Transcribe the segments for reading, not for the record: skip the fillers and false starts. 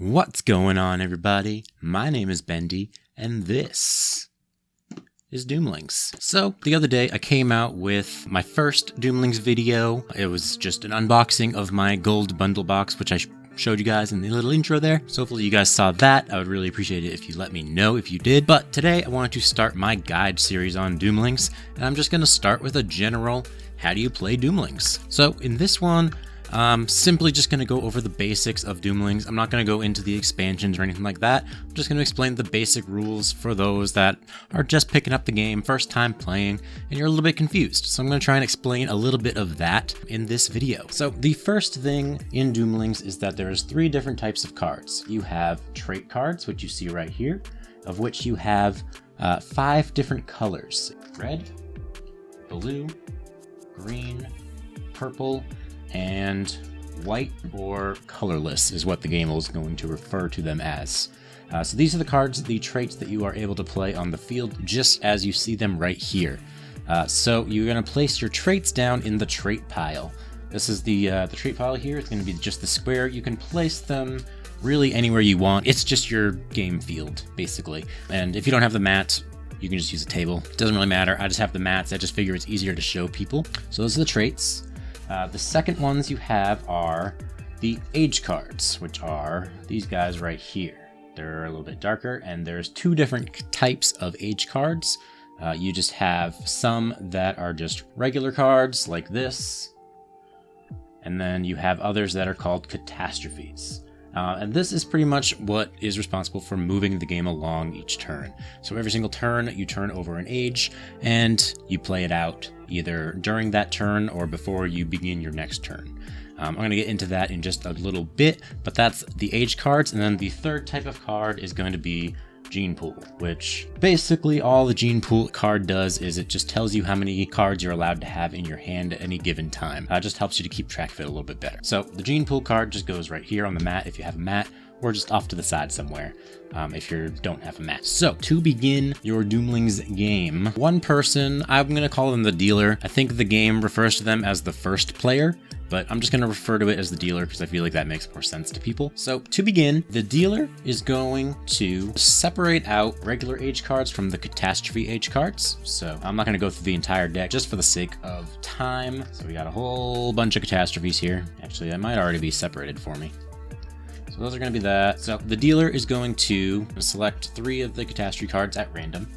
What's going on, everybody? My name is Bendy, and this is Doomlings. So, the other day I came out with my first Doomlings video. It was just an unboxing of my gold bundle box, which I showed you guys in the little intro there. So hopefully you guys saw that. I would really appreciate it if you let me know if you did. But today I wanted to start my guide series on Doomlings, and I'm just going to start with a general, how do you play Doomlings? So in this one, I'm simply just going to go over the basics of Doomlings. I'm not going to go into the expansions or anything like that. I'm just going to explain the basic rules for those that are just picking up the game, first time playing, and you're a little bit confused. So I'm going to try and explain a little bit of that in this video. So the first thing in Doomlings is that there's 3 different types of cards. You have trait cards, which you see right here, of which you have 5 different colors: red, blue, green, purple, and white or colorless is what the game is going to refer to them as. So these are the cards, the traits that you are able to play on the field just as you see them right here. So you're going to place your traits down in the trait pile. This is the trait pile here. It's going to be just the square. You can place them really anywhere you want. It's just your game field, basically. And if you don't have the mats, you can just use a table. It doesn't really matter. I just have the mats. I just figure it's easier to show people. So those are the traits. The second ones you have are the age cards, which are these guys right here. They're a little bit darker, and there's 2 different types of age cards. You just have some that are just regular cards like this, and then you have others that are called catastrophes. And this is pretty much what is responsible for moving the game along each turn. So every single turn, you turn over an age, and you play it out either during that turn or before you begin your next turn. I'm going to get into that in just a little bit, but that's the age cards. And then the third type of card is going to be Gene Pool, which basically all the Gene Pool card does is it just tells you how many cards you're allowed to have in your hand at any given time. It just helps you to keep track of it a little bit better. So the Gene Pool card just goes right here on the mat if you have a mat, or just off to the side somewhere if you don't have a mat. So to begin your Doomlings game, one person, I'm going to call them the dealer. I think the game refers to them as the first player, but I'm just going to refer to it as the dealer because I feel like that makes more sense to people. So to begin, the dealer is going to separate out regular age cards from the catastrophe age cards. So I'm not going to go through the entire deck just for the sake of time. So we got a whole bunch of catastrophes here. Actually, that might already be separated for me. So those are going to be that. So the dealer is going to select 3 of the catastrophe cards at random.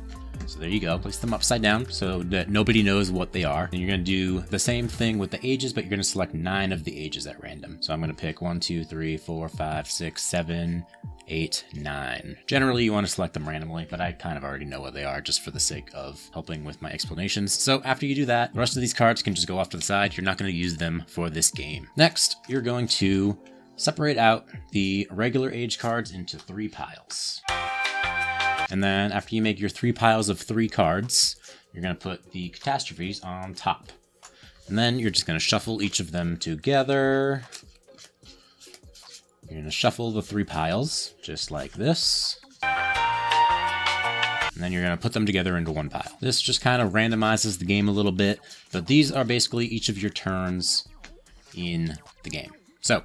So there you go. Place them upside down so that nobody knows what they are. And you're going to do the same thing with the ages, but you're going to select 9 of the ages at random. So I'm going to pick 1, 2, 3, 4, 5, 6, 7, 8, 9. Generally, you want to select them randomly, but I kind of already know what they are just for the sake of helping with my explanations. So after you do that, the rest of these cards can just go off to the side. You're not going to use them for this game. Next, you're going to separate out the regular age cards into 3 piles. And then after you make your 3 piles of 3 cards, you're going to put the catastrophes on top. And then you're just going to shuffle each of them together. You're going to shuffle the 3 piles just like this. And then you're going to put them together into 1 pile. This just kind of randomizes the game a little bit, but these are basically each of your turns in the game. So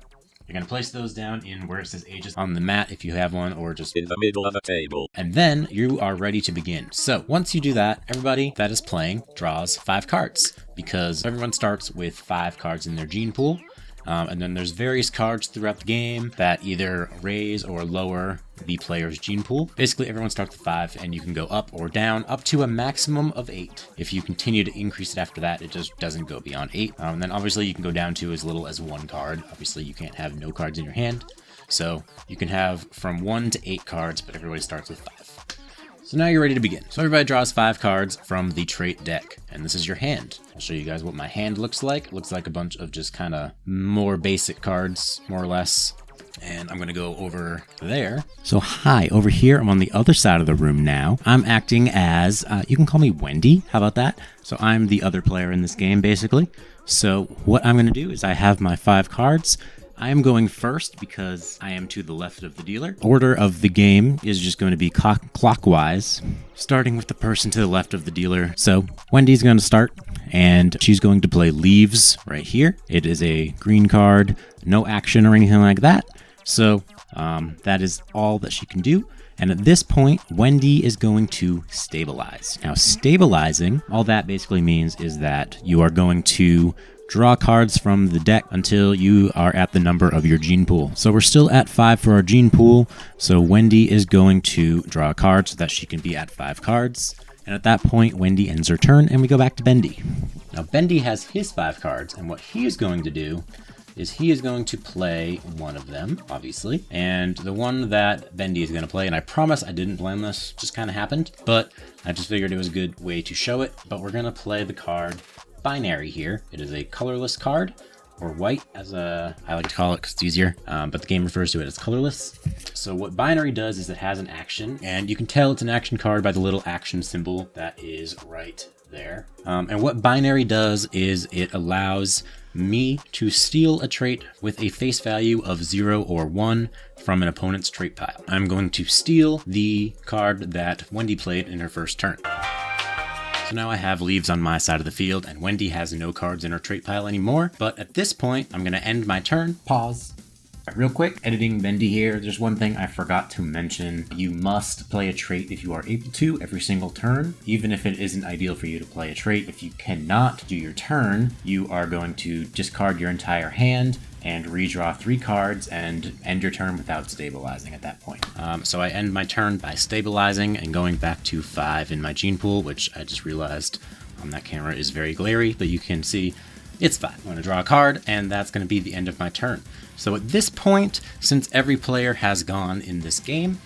you're going to place those down in where it says ages on the mat if you have one, or just in the middle of the table. And then you are ready to begin. So once you do that, everybody that is playing draws 5 cards because everyone starts with 5 cards in their gene pool. And then there's various cards throughout the game that either raise or lower the player's gene pool. Basically, everyone starts with 5, and you can go up or down up to a maximum of 8. If you continue to increase it after that, it just doesn't go beyond 8. And then obviously you can go down to as little as 1 card. Obviously, you can't have no cards in your hand. So you can have from 1 to 8 cards, but everybody starts with 5. So now you're ready to begin. So everybody draws 5 cards from the trait deck, and this is your hand. I'll show you guys what my hand looks like. It looks like a bunch of just kind of more basic cards, more or less. And I'm going to go over there. So hi, over here, I'm on the other side of the room now. I'm acting as, you can call me Wendy. How about that? So I'm the other player in this game, basically. So what I'm going to do is I have my 5 cards. I am going first because I am to the left of the dealer. Order of the game is just going to be clockwise, starting with the person to the left of the dealer. So Wendy's going to start, and she's going to play Leaves right here. It is a green card, no action or anything like that. So That is all that she can do. And at this point, Wendy is going to stabilize. Now, stabilizing, all that basically means is that you are going to draw cards from the deck until you are at the number of your gene pool. So we're still at 5 for our gene pool. So Wendy is going to draw a card so that she can be at 5 cards. And at that point, Wendy ends her turn and we go back to Bendy. Now, Bendy has his 5 cards, and what he is going to do is he is going to play one of them, obviously. And the one that Bendy is going to play, and I promise I didn't plan this, just kind of happened, but I just figured it was a good way to show it. But we're going to play the card Binary here. It is a colorless card, or white as I like to call it because it's easier, but the game refers to it as colorless. So what Binary does is it has an action, and you can tell it's an action card by the little action symbol that is right there. And what Binary does is it allows me to steal a trait with a face value of 0 or 1 from an opponent's trait pile. I'm going to steal the card that Wendy played in her first turn. So now I have leaves on my side of the field, and Wendy has no cards in her trait pile anymore. But at this point, I'm going to end my turn. Pause. Real quick, editing Bendy here. There's one thing I forgot to mention. You must play a trait if you are able to every single turn, even if it isn't ideal for you to play a trait. If you cannot do your turn, you are going to discard your entire hand and redraw 3 cards and end your turn without stabilizing at that point. So I end my turn by stabilizing and going back to 5 in my gene pool, which I just realized on that camera is very glary, but you can see it's 5. I'm going to draw a card, and that's going to be the end of my turn. So at this point, since every player has gone in this game,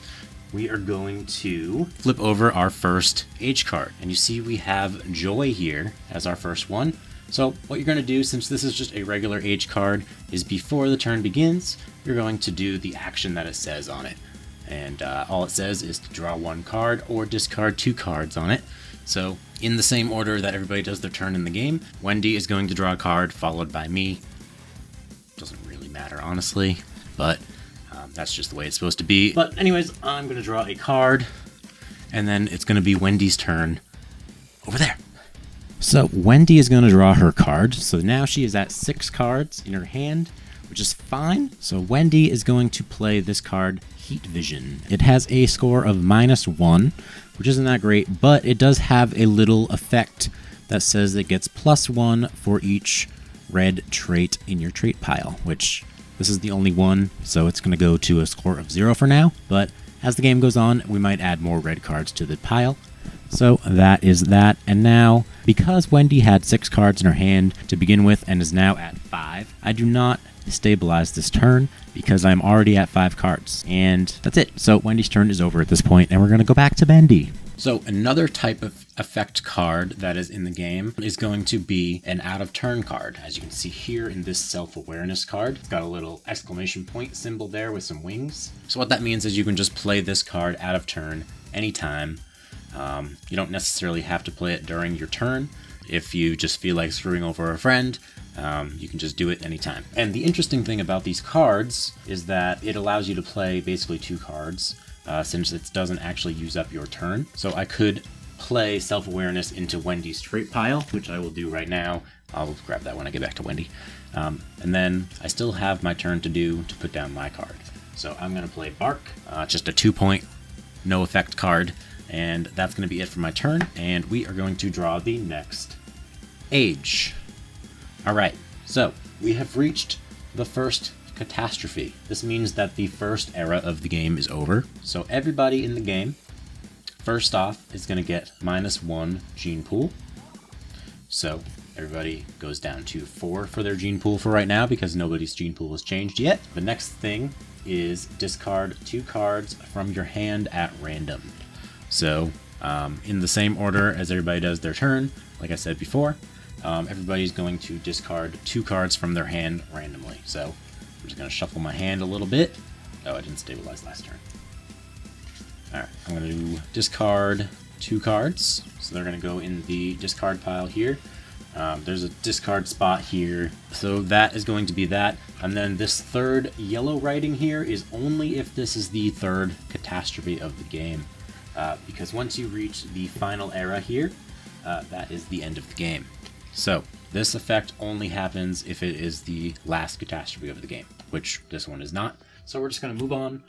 we are going to flip over our first age card. And you see we have Joy here as our first one. So what you're going to do, since this is just a regular age card, is before the turn begins, you're going to do the action that it says on it. And all it says is to draw 1 card or discard 2 cards on it. So in the same order that everybody does their turn in the game, Wendy is going to draw a card, followed by me. Doesn't really matter, honestly, but that's just the way it's supposed to be. But anyways, I'm going to draw a card, and then it's going to be Wendy's turn over there. So Wendy is going to draw her card. So now she is at 6 cards in her hand, which is fine. So Wendy is going to play this card, Heat Vision. It has a score of -1, which isn't that great, but it does have a little effect that says it gets +1 for each red trait in your trait pile, which this is the only one, so it's going to go to a score of 0 for now. But as the game goes on, we might add more red cards to the pile. So that is that. And now, because Wendy had 6 cards in her hand to begin with and is now at 5, I do not stabilize this turn because I'm already at 5 cards. And that's it. So Wendy's turn is over at this point, and we're going to go back to Bendy. So another type of effect card that is in the game is going to be an out-of-turn card. As you can see here in this self-awareness card, it's got a little exclamation point symbol there with some wings. So what that means is you can just play this card out of turn anytime. You don't necessarily have to play it during your turn. If you just feel like screwing over a friend, you can just do it anytime. And the interesting thing about these cards is that it allows you to play basically 2 cards, since it doesn't actually use up your turn. So I could play Self-Awareness into Wendy's trait pile, which I will do right now. I'll grab that when I get back to Wendy. And then I still have my turn to put down my card. So I'm going to play Bark, just a 2-point, no effect card. And that's going to be it for my turn, and we are going to draw the next age. Alright, so we have reached the first catastrophe. This means that the first era of the game is over. So everybody in the game, first off, is going to get -1 gene pool. So everybody goes down to 4 for their gene pool for right now, because nobody's gene pool has changed yet. The next thing is discard 2 cards from your hand at random. So, in the same order as everybody does their turn, like I said before, everybody's going to discard 2 cards from their hand randomly. So, I'm just going to shuffle my hand a little bit. Oh, I didn't stabilize last turn. Alright, I'm going to discard 2 cards. So they're going to go in the discard pile here. There's a discard spot here. So that is going to be that. And then this third yellow writing here is only if this is the third catastrophe of the game. Because once you reach the final era here, that is the end of the game. So this effect only happens if it is the last catastrophe of the game, which this one is not. So we're just going to move on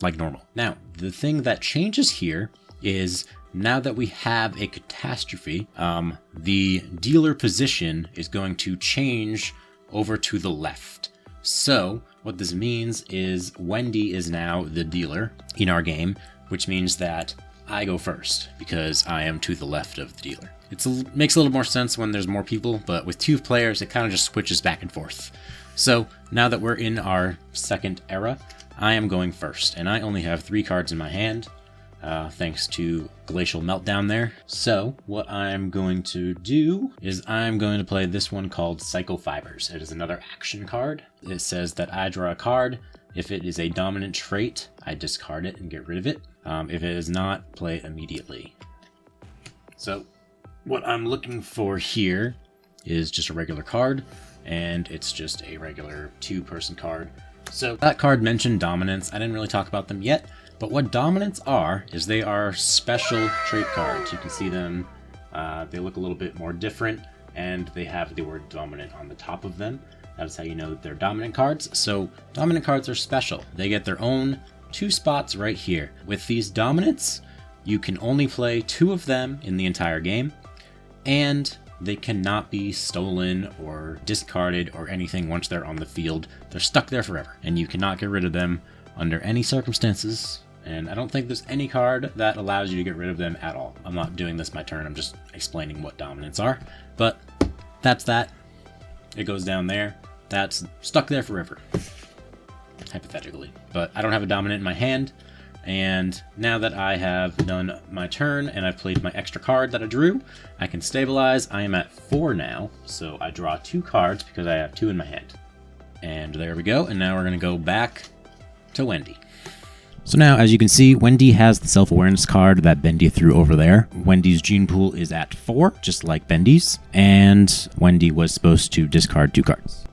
like normal. Now, the thing that changes here is now that we have a catastrophe, the dealer position is going to change over to the left. So what this means is Wendy is now the dealer in our game, which means that I go first because I am to the left of the dealer. It makes a little more sense when there's more people, but with 2 players, it kind of just switches back and forth. So now that we're in our second era, I am going first, and I only have 3 cards in my hand, thanks to Glacial Meltdown there. So what I'm going to do is I'm going to play this one called Psycho Fibers. It is another action card. It says that I draw a card. If it is a dominant trait, I discard it and get rid of it. If it is not, play it immediately. So what I'm looking for here is just a regular card, and it's just a regular 2-person card. So that card mentioned dominance. I didn't really talk about them yet, but what dominants are is they are special trait cards. You can see them, they look a little bit more different, and they have the word dominant on the top of them. That is how you know that they're dominant cards. So dominant cards are special. They get their own 2 spots right here. With these dominants, you can only play 2 of them in the entire game, and they cannot be stolen or discarded or anything once they're on the field. They're stuck there forever, and you cannot get rid of them under any circumstances. And I don't think there's any card that allows you to get rid of them at all. I'm not doing this my turn, I'm just explaining what dominants are. But that's that. It goes down there. That's stuck there forever, hypothetically. But I don't have a dominant in my hand, and now that I have done my turn and I've played my extra card that I drew, I can stabilize. I am at 4 now, so I draw 2 cards because I have 2 in my hand. And there we go, and now we're going to go back to Wendy. So now, as you can see, Wendy has the self-awareness card that Bendy threw over there. Wendy's gene pool is at 4, just like Bendy's, and Wendy was supposed to discard 2 cards.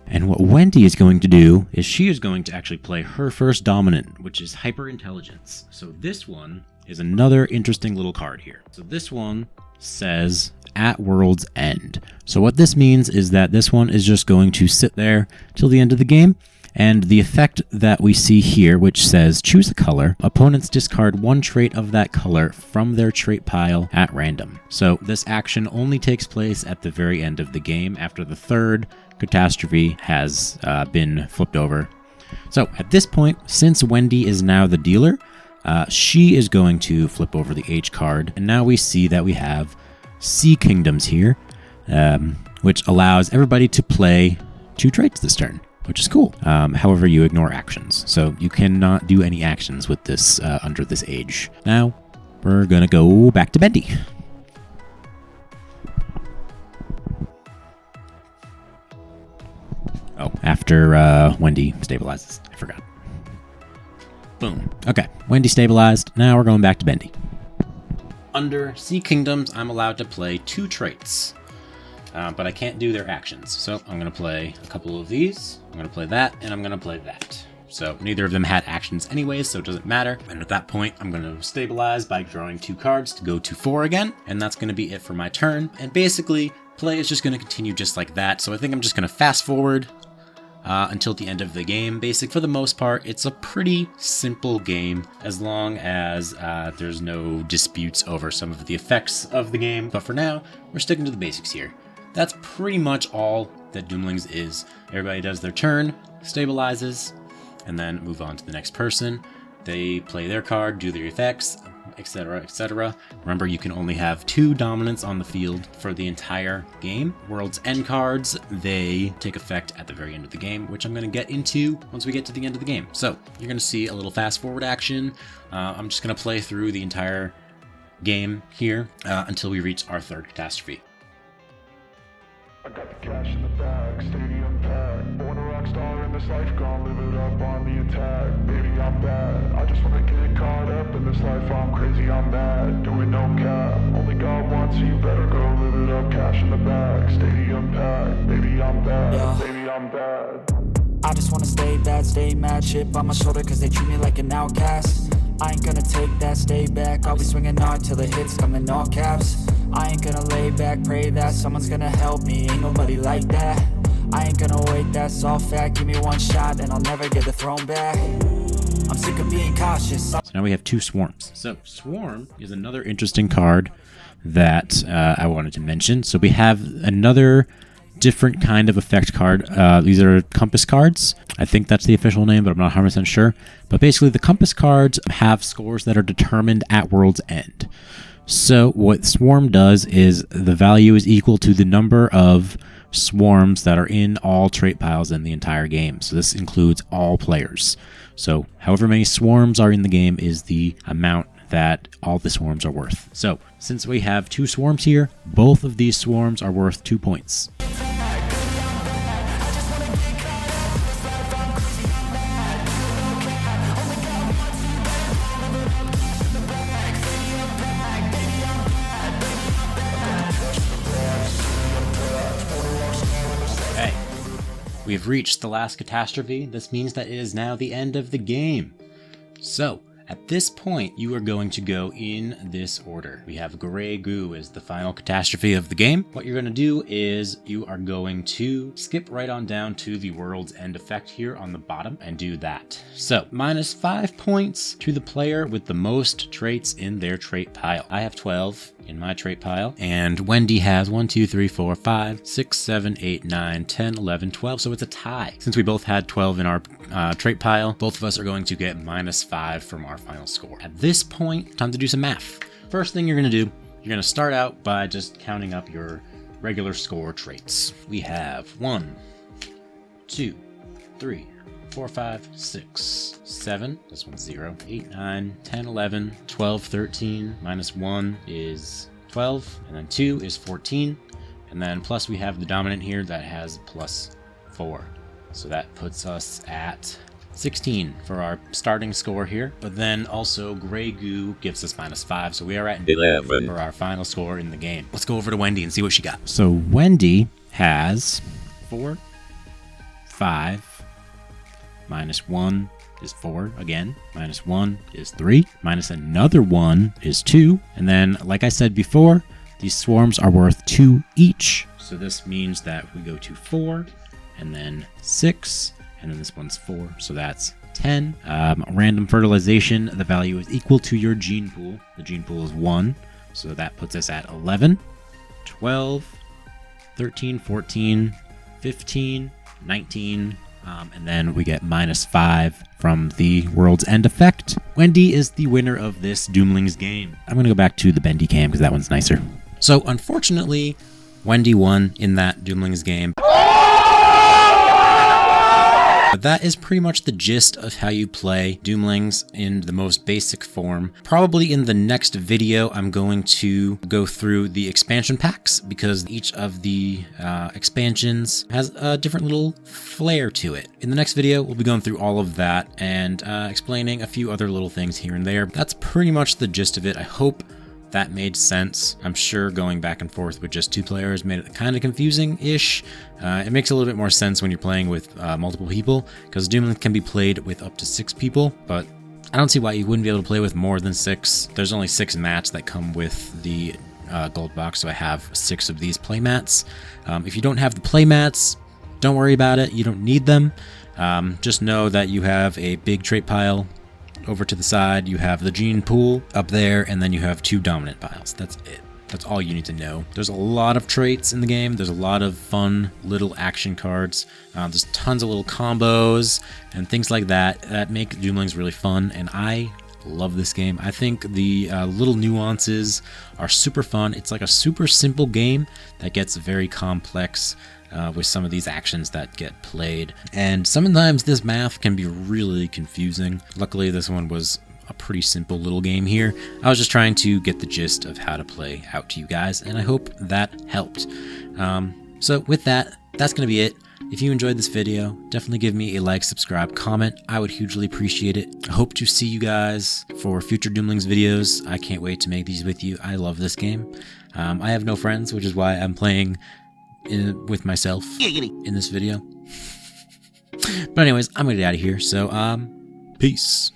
And what Wendy is going to do is she is going to actually play her first dominant, which is Hyper-Intelligence. So this one is another interesting little card here. So this one says, at World's End. So what this means is that this one is just going to sit there till the end of the game. And the effect that we see here, which says choose a color, opponents discard 1 trait of that color from their trait pile at random. So this action only takes place at the very end of the game after the 3rd catastrophe has been flipped over. So at this point, since Wendy is now the dealer, she is going to flip over the H card. And now we see that we have Sea Kingdoms here, which allows everybody to play 2 traits this turn, which is cool. However, you ignore actions. So you cannot do any actions with this under this age. Now, we're going to go back to Bendy. Oh, after Wendy stabilizes. I forgot. Boom. Okay, Wendy stabilized. Now we're going back to Bendy. Under Sea Kingdoms, I'm allowed to play 2 traits. But I can't do their actions. So I'm going to play a couple of these. I'm going to play that, and I'm going to play that. So neither of them had actions anyways, so it doesn't matter. And at that point, I'm going to stabilize by drawing 2 cards to go to 4 again. And that's going to be it for my turn. And basically, play is just going to continue just like that. So I think I'm just going to fast forward until the end of the game. For the most part, it's a pretty simple game as long as there's no disputes over some of the effects of the game. But for now, we're sticking to the basics here. That's pretty much all that Doomlings is. Everybody does their turn, stabilizes, and then move on to the next person. They play their card, do their effects, etc., etc. Remember, you can only have 2 dominants on the field for the entire game. World's End cards, they take effect at the very end of the game, which I'm going to get into once we get to the end of the game. So you're going to see a little fast forward action. I'm just going to play through the entire game here until we reach our 3rd catastrophe. I got the cash in the bag, stadium packed. Born a rock star in this life, gonna live it up on the attack. Baby, I'm bad. I just wanna get caught up in this life. I'm crazy, I'm mad. Doing no cap. Only God wants you, better go live it up. Cash in the bag, stadium packed. Baby, I'm bad. Yeah. Baby, I'm bad. I just wanna stay bad, stay mad. Chip on my shoulder, cause they treat me like an outcast. I ain't gonna take that, stay back. I'll be swinging hard till the hits come in all caps. I ain't gonna lay back, pray that someone's gonna help me. Ain't nobody like that. I ain't gonna wait, that's all fact. Give me one shot and I'll never get the throne back. I'm sick of being cautious. So now we have 2 swarms. So Swarm is another interesting card that I wanted to mention. So we have another different kind of effect card. These are compass cards. I think that's the official name, but I'm not 100% sure. But basically the compass cards have scores that are determined at World's End. So what Swarm does is the value is equal to the number of swarms that are in all trait piles in the entire game. So this includes all players. So however many swarms are in the game is the amount that all the swarms are worth. So since we have 2 swarms here, both of these swarms are worth 2 points. We've reached the last catastrophe. This means that it is now the end of the game. So, at this point, you are going to go in this order. We have Gray Goo as the final catastrophe of the game. What you're going to do is you are going to skip right on down to the World's End effect here on the bottom and do that. So, minus 5 points to the player with the most traits in their trait pile. I have 12 in my trait pile, and Wendy has 1, 2, 3, 4, 5, 6, 7, 8, 9, 10, 11, 12, so it's a tie. Since we both had 12 in our trait pile, both of us are going to get minus 5 from our final score. At this point, time to do some math. First thing you're going to do, you're going to start out by just counting up your regular score traits. We have 1, 2, 3, 4, 5, 6, 7, this one's 0, 8, 9, 10, 11, 12, 13, minus 1 is 12, and then 2 is 14, and then plus we have the dominant here that has plus 4. So that puts us at 16 for our starting score here, but then also Gray Goo gives us minus 5, so we are at 11 for our final score in the game. Let's go over to Wendy and see what she got. So Wendy has 4, 5, minus 1 is 4 again, minus 1 is 3, minus another 1 is 2, and then, like I said before, these swarms are worth 2 each. So this means that we go to 4, and then 6, and then this one's 4, so that's 10. Random fertilization, the value is equal to your gene pool. The gene pool is 1, so that puts us at 11, 12, 13, 14, 15, 19, and then we get minus 5 from the World's End effect. Wendy is the winner of this Doomlings game. I'm going to go back to the Bendy cam because that one's nicer. So unfortunately, Wendy won in that Doomlings game. But that is pretty much the gist of how you play Doomlings in the most basic form. Probably in the next video, I'm going to go through the expansion packs because each of the expansions has a different little flair to it. In the next video, we'll be going through all of that and explaining a few other little things here and there. That's pretty much the gist of it. I hope that made sense. I'm sure going back and forth with just 2 players made it kind of confusing-ish. It makes a little bit more sense when you're playing with multiple people, because Doomlings can be played with up to 6 people, but I don't see why you wouldn't be able to play with more than 6. There's only 6 mats that come with the gold box, so I have 6 of these play mats. If you don't have the play mats, don't worry about it. You don't need them. Just know that you have a big trait pile. Over to the side, you have the gene pool up there, and then you have 2 dominant piles. That's it. That's all you need to know. There's a lot of traits in the game. There's a lot of fun little action cards. There's tons of little combos and things like that that make Doomlings really fun, and I love this game. I think the little nuances are super fun. It's like a super simple game that gets very complex with some of these actions that get played. And sometimes this math can be really confusing. Luckily, this one was a pretty simple little game here. I was just trying to get the gist of how to play out to you guys, and I hope that helped. So with that, that's going to be it. If you enjoyed this video, definitely give me a like, subscribe, comment. I would hugely appreciate it. I hope to see you guys for future Doomlings videos. I can't wait to make these with you. I love this game. I have no friends, which is why I'm playing with myself in this video. But anyways, I'm gonna get out of here, so peace.